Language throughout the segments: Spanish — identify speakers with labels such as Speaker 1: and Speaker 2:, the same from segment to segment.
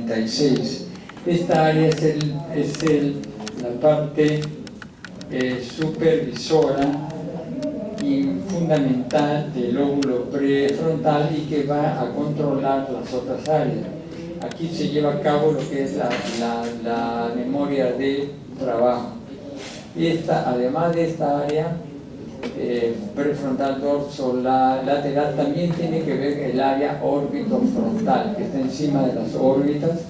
Speaker 1: 46. Esta área la parte supervisora y fundamental del lóbulo prefrontal y que va a controlar las otras áreas. Aquí se lleva a cabo lo que es la memoria de trabajo. Y además de esta área prefrontal dorsolateral, también tiene que ver el área órbitofrontal, que está encima de las órbitas,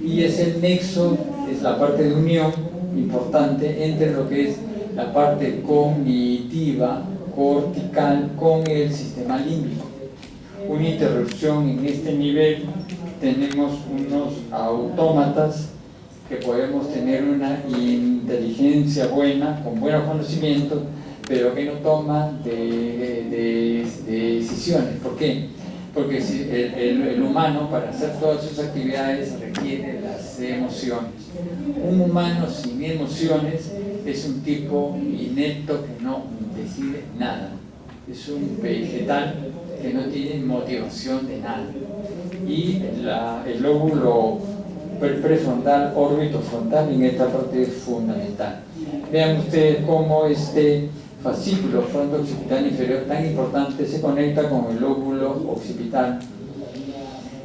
Speaker 1: y es el nexo, es la parte de unión importante entre lo que es la parte cognitiva cortical con el sistema límbico. Una interrupción en este nivel, tenemos unos autómatas que podemos tener una inteligencia buena, con buenos conocimientos, pero que no toman decisiones. ¿Por qué? Porque si el humano, para hacer todas sus actividades, requiere las emociones. Un humano sin emociones es un tipo inepto que no decide nada. Es un vegetal que no tiene motivación de nada. Y el lóbulo prefrontal, órbitofrontal, en esta parte es fundamental. Vean ustedes cómo este fascículo fronto-occipital inferior tan importante se conecta con el lóbulo occipital,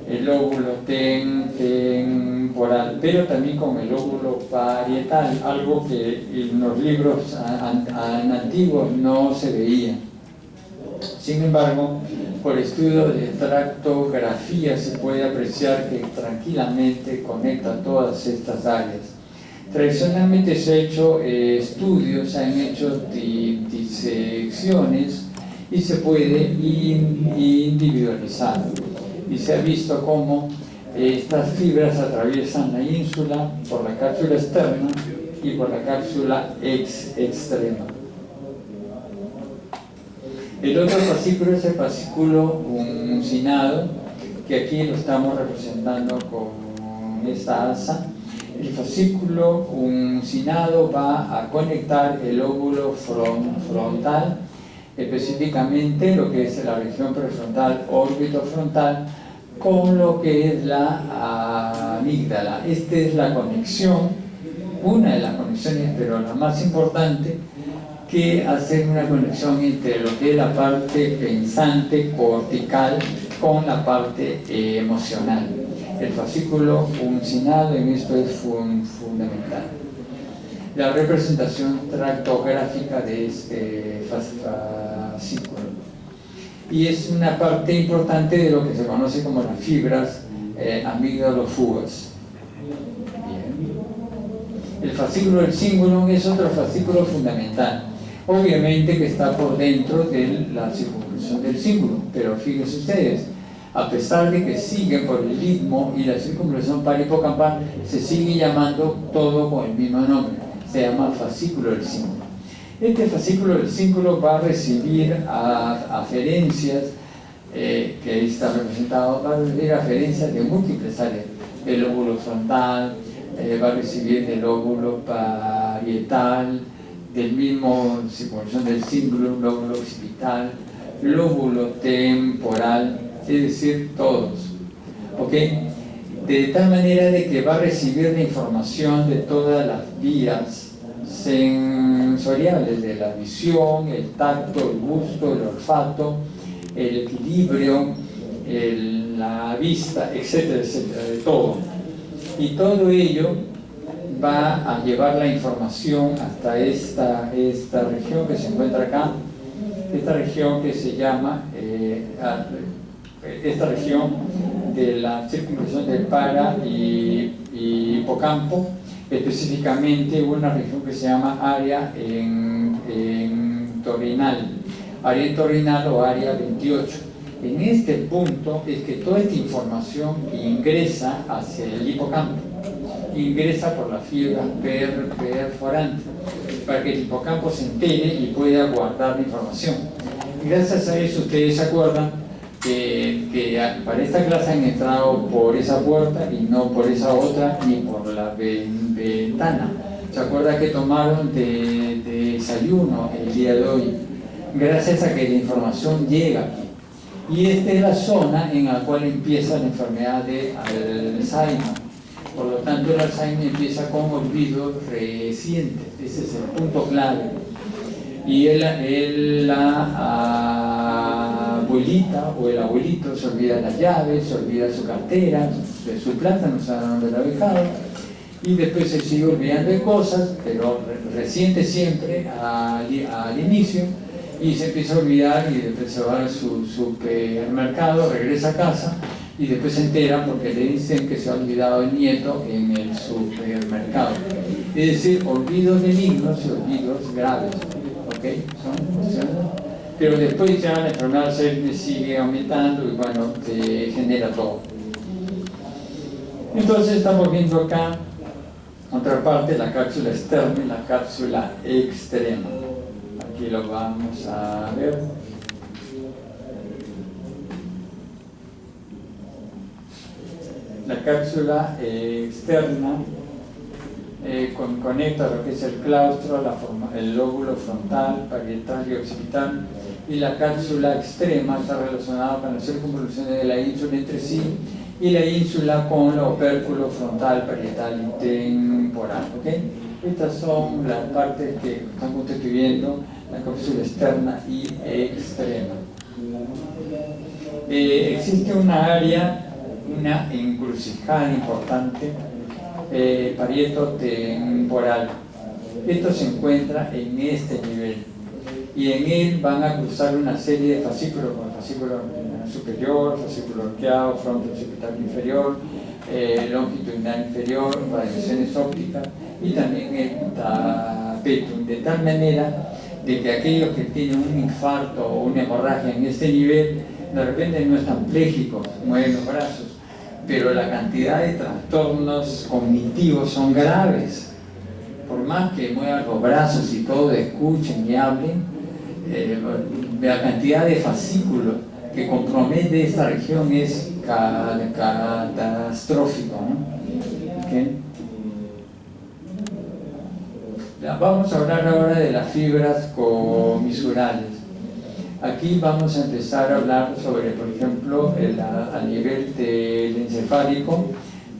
Speaker 1: el lóbulo temporal, pero también con el lóbulo parietal, algo que en los libros antiguos no se veía. Sin embargo, por estudio de tractografía se puede apreciar que tranquilamente conecta todas estas áreas. Tradicionalmente se han hecho estudios, se han hecho disecciones y se puede individualizar. Y se ha visto cómo estas fibras atraviesan la ínsula por la cápsula externa y por la cápsula extrema. El otro fascículo es el fascículo uncinado, que aquí lo estamos representando con esta asa. El fascículo uncinado va a conectar el lóbulo frontal, específicamente lo que es la región prefrontal órbitofrontal, con lo que es la amígdala. Esta es la conexión, una de las conexiones, pero la más importante, que hacer una conexión entre lo que es la parte pensante cortical con la parte emocional. El fascículo uncinado en esto es fundamental. La representación tractográfica de este fascículo. Y es una parte importante de lo que se conoce como las fibras amigdalofugas. El fascículo del cingulum es otro fascículo fundamental. Obviamente que está por dentro de la circunvolución del cingulum, pero fíjense ustedes, a pesar de que sigue por el istmo y la circunvolución parihipocampal, se sigue llamando todo con el mismo nombre, se llama fascículo del cingulum. Este fascículo del cingulum va a recibir aferencias, que ahí está representado, va a recibir aferencias de múltiples áreas, el lóbulo frontal, va a recibir del lóbulo parietal, del mismo circunvolución del cingulum, lóbulo occipital, lóbulo temporal, es decir, todos, ¿ok? De tal manera de que va a recibir la información de todas las vías sensoriales, de la visión, el tacto, el gusto, el olfato, el equilibrio, la vista, etcétera, etcétera, de todo. Y todo ello va a llevar la información hasta esta región que se encuentra acá, esta región que se llama esta región de la circunvolución del para y hipocampo, específicamente una región que se llama área entorrinal o área 28. En este punto es que toda esta información ingresa hacia el hipocampo, ingresa por la fibra perforante, para que el hipocampo se entere y pueda guardar la información. Gracias a eso ustedes se acuerdan que para esta clase han entrado por esa puerta y no por esa otra ni por la ventana. ¿Se acuerdan que tomaron de desayuno el día de hoy? Gracias a que la información llega aquí. Y esta es la zona en la cual empieza la enfermedad de Alzheimer. Por lo tanto, el Alzheimer empieza con olvidos recientes. Ese es el punto clave. Y la abuelita o el abuelito se olvida las llaves, se olvida su cartera, de su plata, no sabe dónde la ha dejado, y después se sigue olvidando de cosas, pero reciente siempre al inicio, y se empieza a olvidar y después se va a su supermercado, regresa a casa y después se entera porque le dicen que se ha olvidado el nieto en el supermercado. Es decir, olvidos benignos y olvidos graves. ¿Okay? Pero después ya la enfermedad sigue aumentando y bueno, te genera todo. Entonces estamos viendo acá otra parte, la cápsula externa y la cápsula extrema. Aquí lo vamos a ver. La cápsula externa conecta lo que es el claustro, el lóbulo frontal, parietal y occipital, y la cápsula extrema está relacionada con las circunvoluciones de la ínsula entre sí y la ínsula con el opérculo frontal, parietal y temporal. ¿Okay? Estas son las partes que están constituyendo la cápsula externa y extrema. Existe una área, una encrucijada importante, parieto-temporal. Esto se encuentra en este nivel y en él van a cruzar una serie de fascículos, como el fascículo superior, fascículo arqueado, fronto-occipital inferior, longitudinal inferior, variaciones ópticas y también el tapetum, de tal manera de que aquellos que tienen un infarto o una hemorragia en este nivel de repente no están plégicos, mueven los brazos, pero la cantidad de trastornos cognitivos son graves. Por más que muevan los brazos y todo, escuchen y hablen, la cantidad de fascículos que compromete esta región es catastrófico, ¿no? ¿Okay? Vamos a hablar ahora de las fibras comisurales. Aquí vamos a empezar a hablar sobre, por ejemplo, a nivel del encefálico,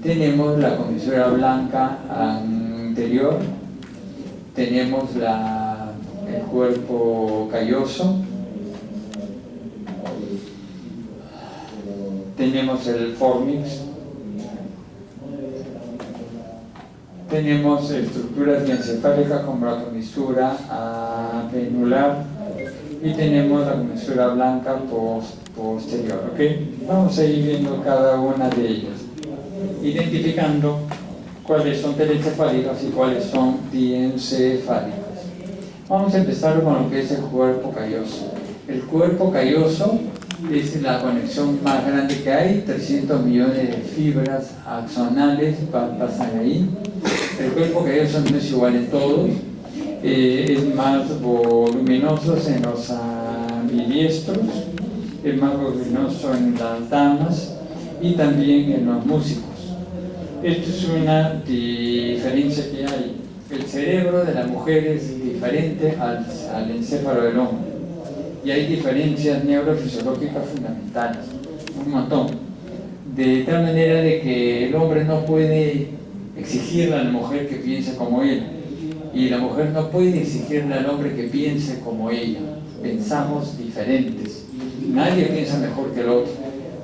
Speaker 1: tenemos la comisura blanca anterior, tenemos el cuerpo calloso, tenemos el fornix, tenemos estructuras encefálicas como la comisura apenular y tenemos la comisura blanca posterior. ¿Okay? Vamos a ir viendo cada una de ellas, identificando cuáles son telencefálicas y cuáles son diencefálicas. Vamos a empezar con lo que es el cuerpo calloso. El cuerpo calloso es la conexión más grande que hay, 300 millones de fibras axonales pasan ahí. El cuerpo calloso no es igual en todos, es más voluminoso en los ambidiestros, es más voluminoso en las damas y también en los músicos. Esto es una diferencia que hay. El cerebro de la mujer es diferente al encéfalo del hombre y hay diferencias neurofisiológicas fundamentales, un montón, de tal manera de que el hombre no puede exigirle a la mujer que piense como él y la mujer no puede exigirle al hombre que piense como ella. Pensamos diferentes, nadie piensa mejor que el otro,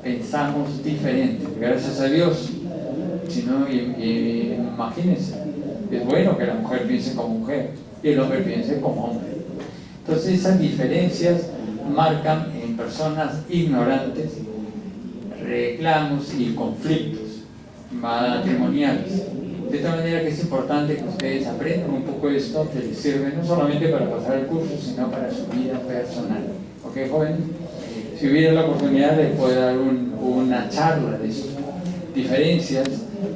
Speaker 1: pensamos diferentes, gracias a Dios. Si no, imagínense, es bueno que la mujer piense como mujer y el hombre piense como hombre. Entonces esas diferencias marcan en personas ignorantes reclamos y conflictos matrimoniales. De tal manera que es importante que ustedes aprendan un poco esto, que les sirve no solamente para pasar el curso, sino para su vida personal. ¿Ok, jóvenes? Si hubiera la oportunidad, les puedo dar una charla de esto. Diferencias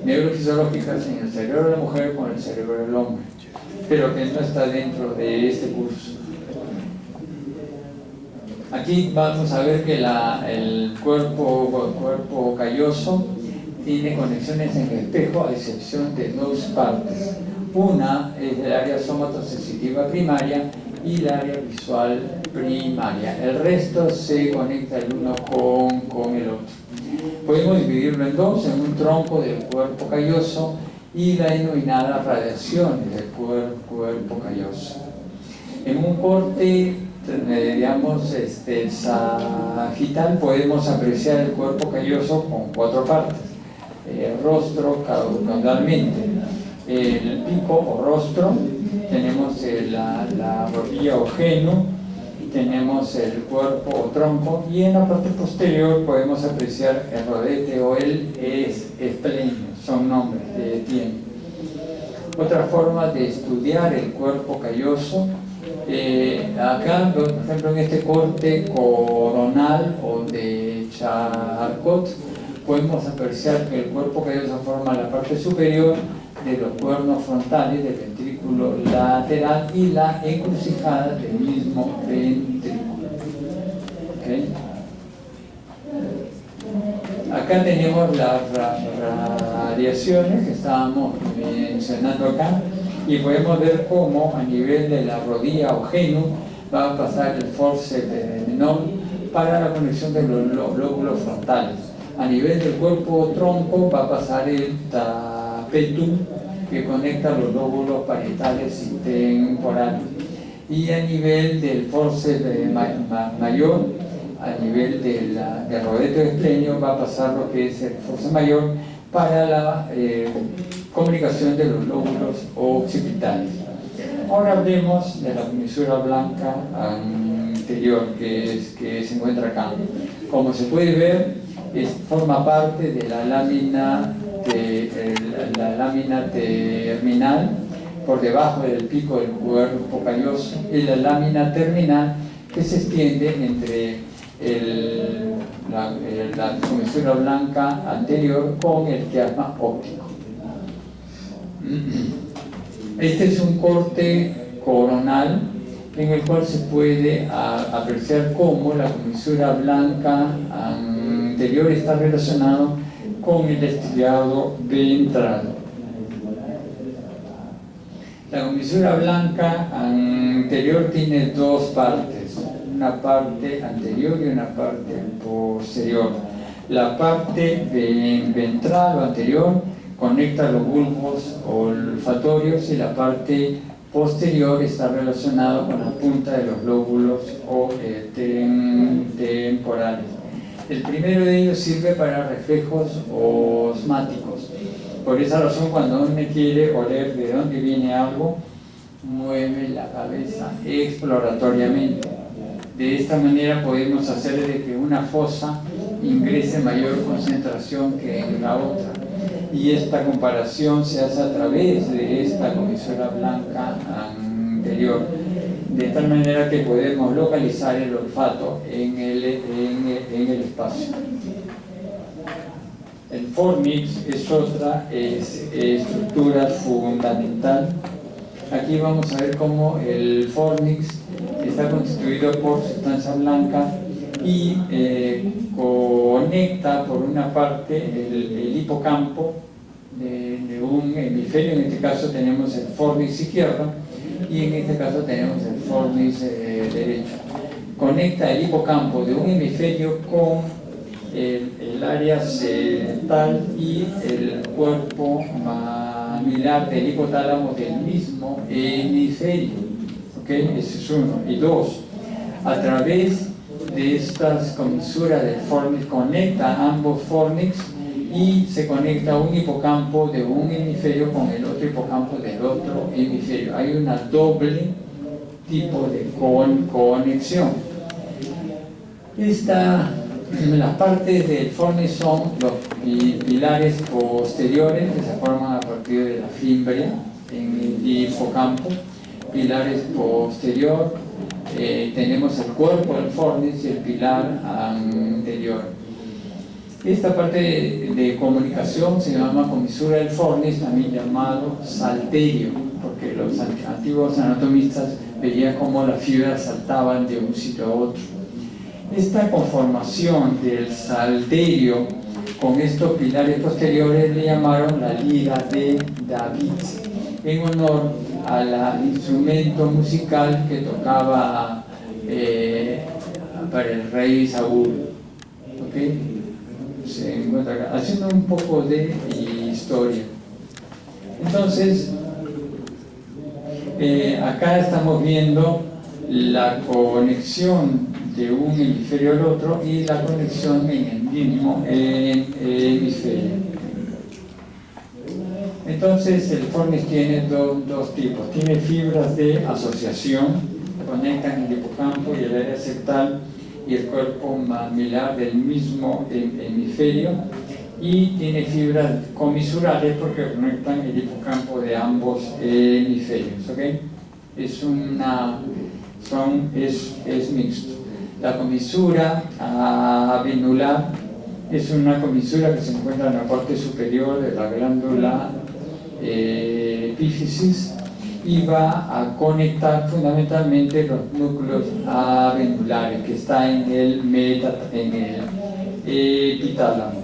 Speaker 1: neurofisiológicas en el cerebro de la mujer con el cerebro del hombre, pero que no está dentro de este curso. Aquí vamos a ver que el cuerpo calloso tiene conexiones en el espejo a excepción de dos partes. Una es el área somatosensitiva primaria y el área visual primaria. El resto se conecta el uno con el otro. Podemos dividirlo en dos, en un tronco del cuerpo calloso y la denominada radiación del cuerpo calloso. En un corte, digamos, sagital, podemos apreciar el cuerpo calloso con 4 partes. El rostro caudalmente, el pico o rostro, tenemos la barbilla o geno, tenemos el cuerpo o tronco, y en la parte posterior podemos apreciar el rodete o el esplenio, son nombres que tiene. Otra forma de estudiar el cuerpo calloso, acá, por ejemplo, en este corte coronal o de Charcot, podemos apreciar que el cuerpo calloso forma la parte superior de los cuernos frontales del ventrículo lateral y la encrucijada del mismo ventrículo. ¿Okay? Acá tenemos las radiaciones que estábamos mencionando acá, y podemos ver cómo a nivel de la rodilla o genu va a pasar el forceps menor para la conexión de los lóbulos frontales. A nivel del cuerpo tronco va a pasar el tapetum, que conecta los lóbulos parietales y temporales. Y a nivel del forceps mayor, a nivel del rodete esplenio, va a pasar lo que es el forceps mayor para la comunicación de los lóbulos occipitales. Ahora hablemos de la comisura blanca anterior que se encuentra acá. Como se puede ver, forma parte de la lámina terminal por debajo del pico del cuerpo calloso, y la lámina terminal que se extiende entre la comisura blanca anterior con el quiasma óptico. Este es un corte coronal en el cual se puede apreciar cómo la comisura blanca anterior está relacionado con el estriado ventral. La comisura blanca anterior tiene 2 partes, una parte anterior y una parte posterior. La parte ventral o anterior conecta los bulbos olfatorios, y la parte posterior está relacionada con la punta de los lóbulos temporales. El primero de ellos sirve para reflejos osmáticos. Por esa razón, cuando uno quiere oler de dónde viene algo, mueve la cabeza exploratoriamente. De esta manera podemos hacer de que una fosa ingrese mayor concentración que en la otra. Y esta comparación se hace a través de esta comisura blanca anterior, de tal manera que podemos localizar el olfato en el espacio. El fornix es otra estructura fundamental. Aquí vamos a ver cómo el fornix está constituido por sustancia blanca y conecta por una parte el hipocampo de un hemisferio. En este caso tenemos el fornix izquierdo y en este caso tenemos el fornix derecho. Conecta el hipocampo de un hemisferio con el área septal y el cuerpo mamilar del hipotálamo del mismo hemisferio. ¿Okay? Ese es uno. Y 2, a través de estas comisuras del fornix conecta ambos fornix y se conecta un hipocampo de un hemisferio con el otro hipocampo del otro hemisferio. Hay una doble tipo de conexión. Las partes del fornix son los pilares posteriores que se forman a partir de la fimbria en el hipocampo. Pilares posterior, tenemos el cuerpo del fornix y el pilar anterior. Esta parte de comunicación se llama comisura del fornix, también llamado salterio, porque los antiguos anatomistas veían cómo las fibras saltaban de un sitio a otro. Esta conformación del salterio con estos pilares posteriores le llamaron la lira de David, en honor al instrumento musical que tocaba para el rey Saúl. ¿Okay? se encuentra acá, haciendo un poco de historia. Entonces, acá estamos viendo la conexión de un hemisferio al otro y la conexión en el mismo hemisferio. Entonces el fornix tiene dos tipos. Tiene fibras de asociación, conectan el hipocampo y el área septal y el cuerpo mamilar del mismo hemisferio, y tiene fibras comisurales porque conectan el hipocampo de ambos hemisferios. ¿Okay? Es mixto. La comisura avenular es una comisura que se encuentra en la parte superior de la glándula epífisis y va a conectar fundamentalmente los núcleos avenulares que está en el epitálamo.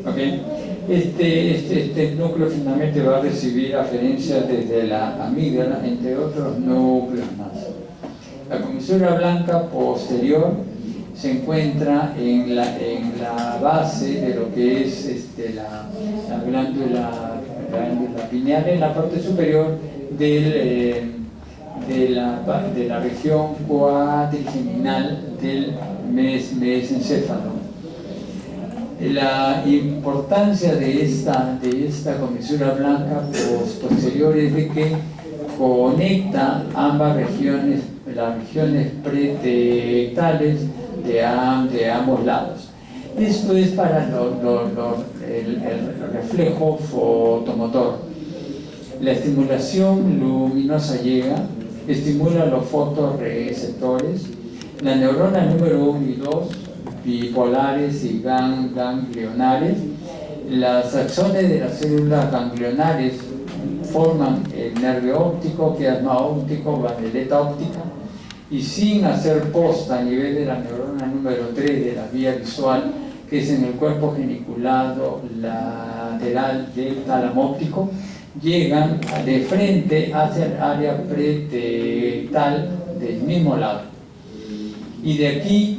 Speaker 1: ¿Okay? Este núcleo finalmente va a recibir aferencias desde la amígdala, entre otros núcleos más. La comisura blanca posterior se encuentra en la base de lo que es la glándula pineal, en la parte superior de la región cuadrigeminal del mesencéfalo. La importancia de esta comisura blanca posterior es de que conecta ambas regiones, las regiones pretectales de ambos lados. Esto es para el reflejo fotomotor. La estimulación luminosa estimula los fotorreceptores. La neurona número 1 y 2, bipolares y ganglionares. Las axones de las células ganglionares forman el nervio óptico, quiasma óptico, bandeleta óptica, y sin hacer posta a nivel de la neurona número 3 de la vía visual, que es en el cuerpo geniculado lateral del tálamo óptico, llegan de frente hacia el área pretectal del mismo lado. Y de aquí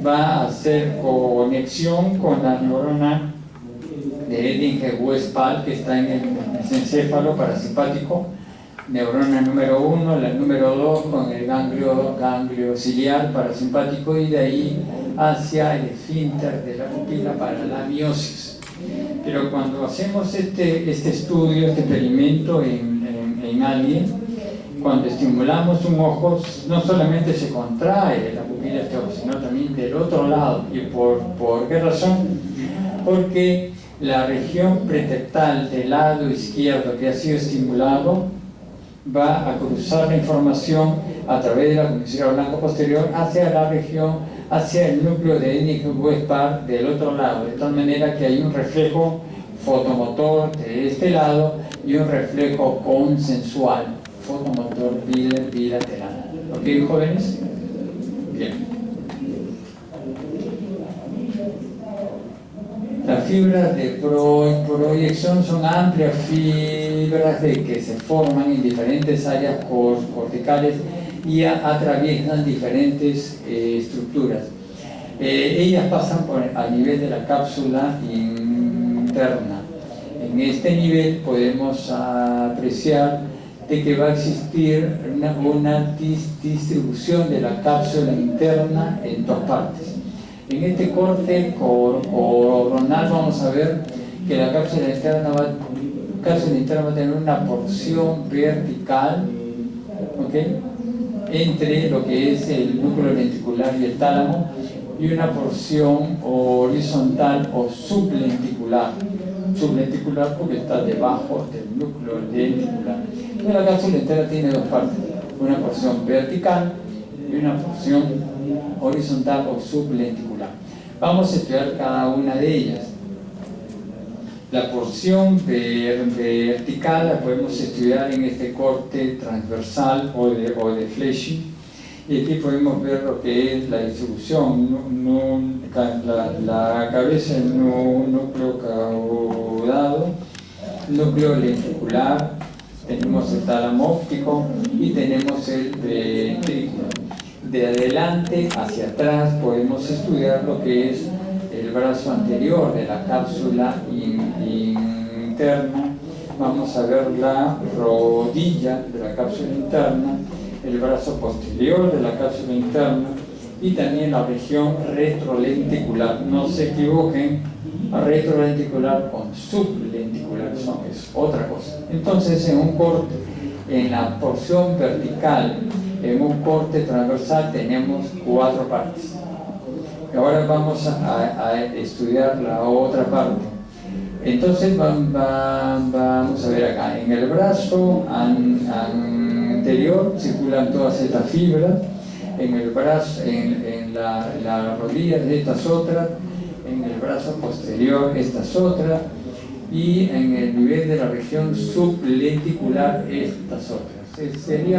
Speaker 1: va a hacer conexión con la neurona de Edinger-Westphal, que está en el mesencéfalo parasimpático, neurona número 1, la número 2 con el ganglio ciliar parasimpático, y de ahí hacia el esfínter de la pupila para la miosis. Pero cuando hacemos este estudio, este experimento en alguien, cuando estimulamos un ojo, no solamente se contrae la pupila sino también del otro lado. ¿Y por qué razón? Porque la región pretectal del lado izquierdo que ha sido estimulado va a cruzar la información a través de la comisura blanca posterior hacia la región, hacia el núcleo de Edinger-Westphal del otro lado, de tal manera que hay un reflejo fotomotor de este lado y un reflejo consensual fotomotor bilateral. ¿Ok, jóvenes? Bien. Las fibras de proyección son amplias fibras que se forman en diferentes áreas corticales y atraviesan diferentes estructuras. Ellas pasan a nivel de la cápsula interna. En este nivel podemos apreciar de que va a existir una distribución de la cápsula interna en dos partes. En este corte coronal vamos a ver que la cápsula interna va a tener una porción vertical, ¿okay?, entre lo que es el núcleo lenticular y el tálamo, y una porción horizontal o sublenticular porque está debajo del núcleo lenticular. Entonces la cápsula entera tiene dos partes, una porción vertical y una porción horizontal o sublenticular. Vamos a estudiar cada una de ellas. La porción vertical la podemos estudiar en este corte transversal o de Flesching, y aquí podemos ver lo que es la distribución, la cabeza en un núcleo caudado, núcleo lenticular, tenemos el tálamo óptico y tenemos el ventrículo. De adelante hacia atrás podemos estudiar lo que es brazo anterior de la cápsula interna, vamos a ver la rodilla de la cápsula interna, el brazo posterior de la cápsula interna y también la región retrolenticular. No se equivoquen, retrolenticular con sublenticular es otra cosa. Entonces, en un corte, en la porción vertical, en un corte transversal tenemos 4 partes. Ahora vamos a estudiar la otra parte. Entonces vamos a ver acá, en el brazo anterior circulan todas estas fibras, en el brazo, en la rodilla estas otras, en el brazo posterior estas otras, y en el nivel de la región sublenticular estas otras. Sería